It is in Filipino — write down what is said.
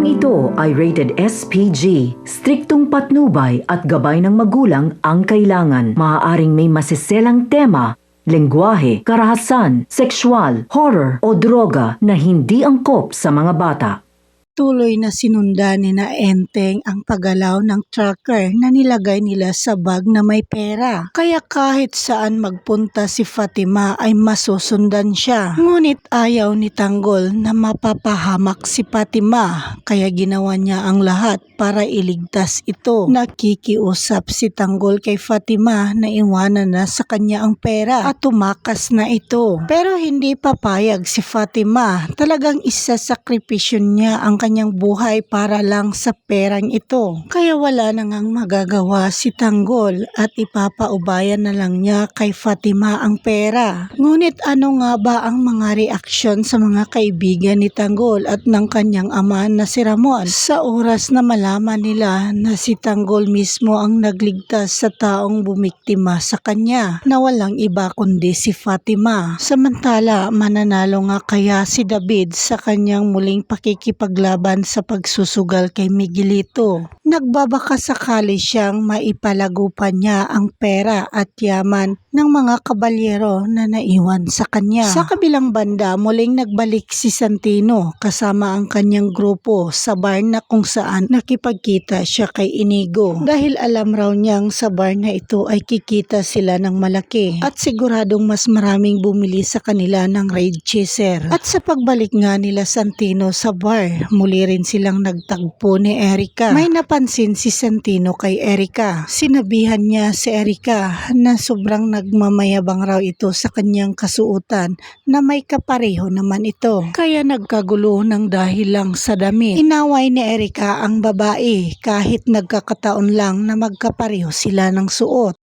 Pelikulang ito ay rated SPG. Striktong patnubay at gabay ng magulang ang kailangan. Maaaring may masiselang tema, lengguwahe, karahasan, sexual, horror o droga na hindi angkop sa mga bata. Tuloy na sinundan ni na Enteng ang paggalaw ng tracker na nilagay nila sa bag na may pera. Kaya kahit saan magpunta si Fatima ay masusundan siya. Ngunit ayaw ni Tanggol na mapapahamak si Fatima, kaya ginawa niya ang lahat para iligtas ito. Nakikiusap si Tanggol kay Fatima na iwanan na sa kanya ang pera at tumakas na ito. Pero hindi papayag si Fatima. Talagang isasakripisyo niya ang kanyang buhay para lang sa perang ito. Kaya wala na ngang magagawa si Tanggol at ipapaubayan na lang niya kay Fatima ang pera. Ngunit ano nga ba ang mga reaksyon sa mga kaibigan ni Tanggol at ng kanyang ama na si Ramon sa oras na malaman nila na si Tanggol mismo ang nagligtas sa taong bumiktima sa kanya na walang iba kundi si Fatima? Samantala, mananalo nga kaya si David sa kanyang muling pakikipaglaban sa pagsusugal kay Miguelito? Nagbabaka sakali siyang maipalago pa niya ang pera at yaman ng mga kabalyero na naiwan sa kanya. Sa kabilang banda, muling nagbalik si Santino kasama ang kanyang grupo sa bar na kung saan nakipagkita siya kay Inigo dahil alam raw niyang sa bar na ito ay kikita sila ng malaki at siguradong mas maraming bumili sa kanila ng raid chaser. At sa pagbalik nga nila Santino sa bar, muli rin silang nagtagpo ni Erica. May napansin si Santino kay Erica. Sinabihan niya si Erica na sobrang nagmamayabang raw ito sa kanyang kasuotan na may kapareho naman ito. Kaya nagkagulo ng dahil lang sa damit. Inaway ni Erica ang babae kahit nagkakataon lang na magkapareho sila ng suot.